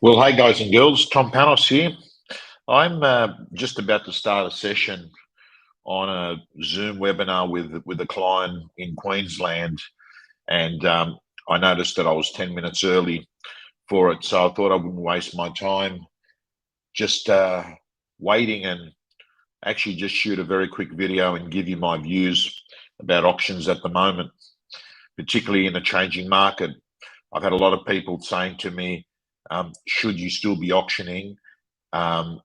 Well, hey guys and girls, Tom Panos here. I'm just about to start a session on a Zoom webinar with a client in Queensland, and I noticed that I was 10 minutes early for it, so I thought I wouldn't waste my time just waiting and actually just shoot a very quick video and give you my views about options at the moment, particularly in a changing market. I've had a lot of people saying to me, should you still be auctioning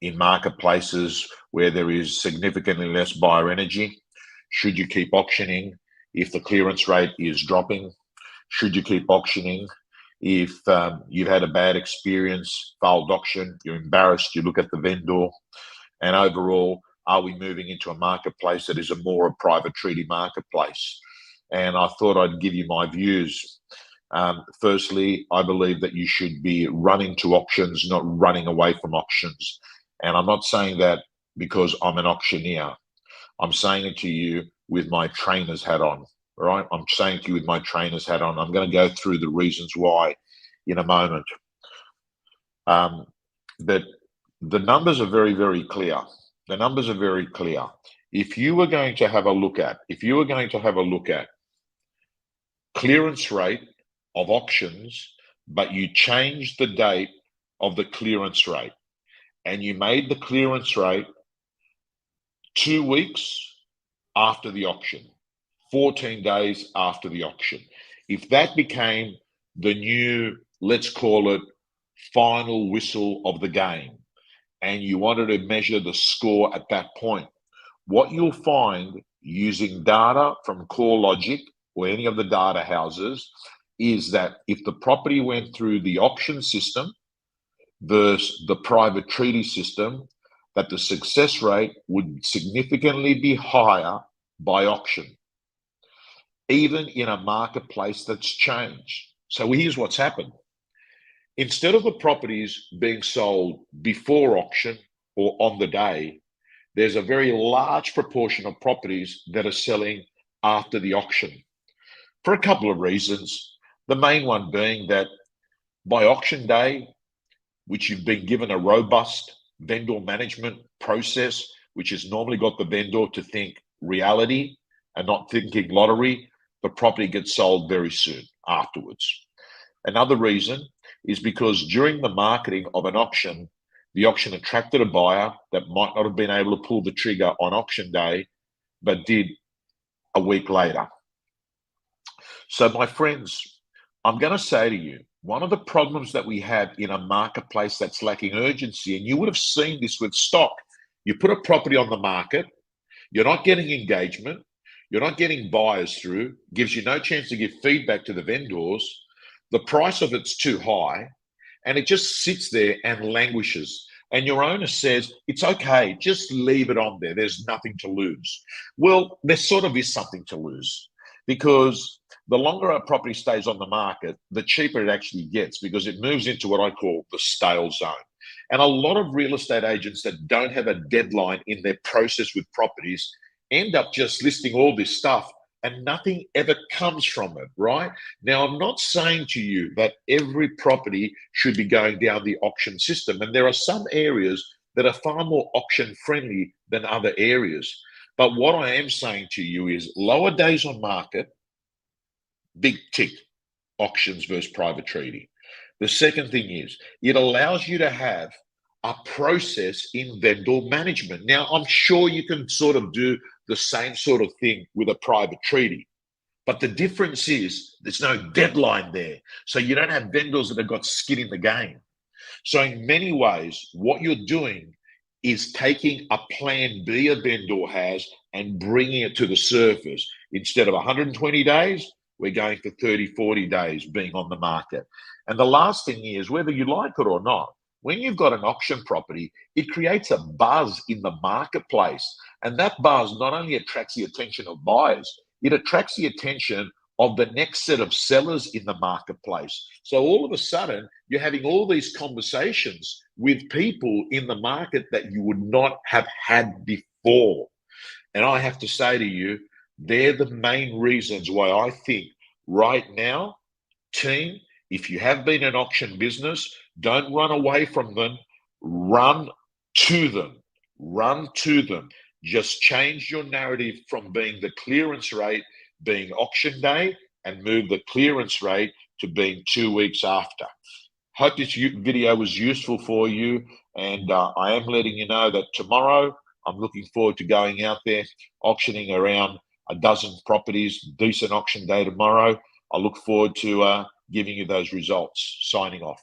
in marketplaces where there is significantly less buyer energy? Should you keep auctioning if the clearance rate is dropping? Should you keep auctioning if you've had a bad experience, failed auction, you're embarrassed, you look at the vendor, and overall, are we moving into a marketplace that is a more a private treaty marketplace? And I thought I'd give you my views. Firstly, I believe that you should be running to auctions, not running away from auctions. And I'm not saying that because I'm an auctioneer. I'm saying it to you with my trainer's hat on, right? I'm saying to you with my trainer's hat on. I'm going to go through the reasons why in a moment. But the numbers are very, very clear. The numbers are very clear. If you were going to have a look at, clearance rate of auctions, but you changed the date of the clearance rate and you made the clearance rate 2 weeks after the auction, 14 days after the auction. If that became the new, let's call it, final whistle of the game, and you wanted to measure the score at that point, what you'll find using data from CoreLogic or any of the data houses is that if the property went through the auction system versus the private treaty system, that the success rate would significantly be higher by auction, even in a marketplace that's changed. So here's what's happened. Instead of the properties being sold before auction or on the day, there's a very large proportion of properties that are selling after the auction for a couple of reasons. The main one being that by auction day, which you've been given a robust vendor management process, which has normally got the vendor to think reality and not thinking lottery, the property gets sold very soon afterwards. Another reason is because during the marketing of an auction, the auction attracted a buyer that might not have been able to pull the trigger on auction day, but did a week later. So, my friends, I'm going to say to you, one of the problems that we have in a marketplace that's lacking urgency, and you would have seen this with stock, you put a property on the market, you're not getting engagement, you're not getting buyers through, gives you no chance to give feedback to the vendors, the price of it's too high, and it just sits there and languishes. And your owner says, it's okay, just leave it on there. There's nothing to lose. Well, there sort of is something to lose, because the longer a property stays on the market, the cheaper it actually gets, because it moves into what I call the stale zone. And a lot of real estate agents that don't have a deadline in their process with properties end up just listing all this stuff and nothing ever comes from it, right? Now, I'm not saying to you that every property should be going down the auction system. And there are some areas that are far more auction friendly than other areas. But what I am saying to you is lower days on market, big tick, auctions versus private treaty. The second thing is it allows you to have a process in vendor management. Now, I'm sure you can sort of do the same sort of thing with a private treaty, but the difference is there's no deadline there. So you don't have vendors that have got skin in the game. So in many ways, what you're doing is taking a plan B a vendor has and bringing it to the surface. Instead of 120 days, we're going for 30, 40 days being on the market. And the last thing is, whether you like it or not, when you've got an auction property, it creates a buzz in the marketplace. And that buzz not only attracts the attention of buyers, it attracts the attention of the next set of sellers in the marketplace. So all of a sudden, you're having all these conversations with people in the market that you would not have had before. And I have to say to you, they're the main reasons why I think right now, team, If you have been an auction business, don't run away from them. Run to them. Run to them. Just change your narrative from being the clearance rate being auction day and move the clearance rate to being 2 weeks after. Hope this video was useful for you, and I am letting you know that tomorrow I'm looking forward to going out there, auctioning around a dozen properties, decent auction day tomorrow. I look forward to giving you those results. Signing off.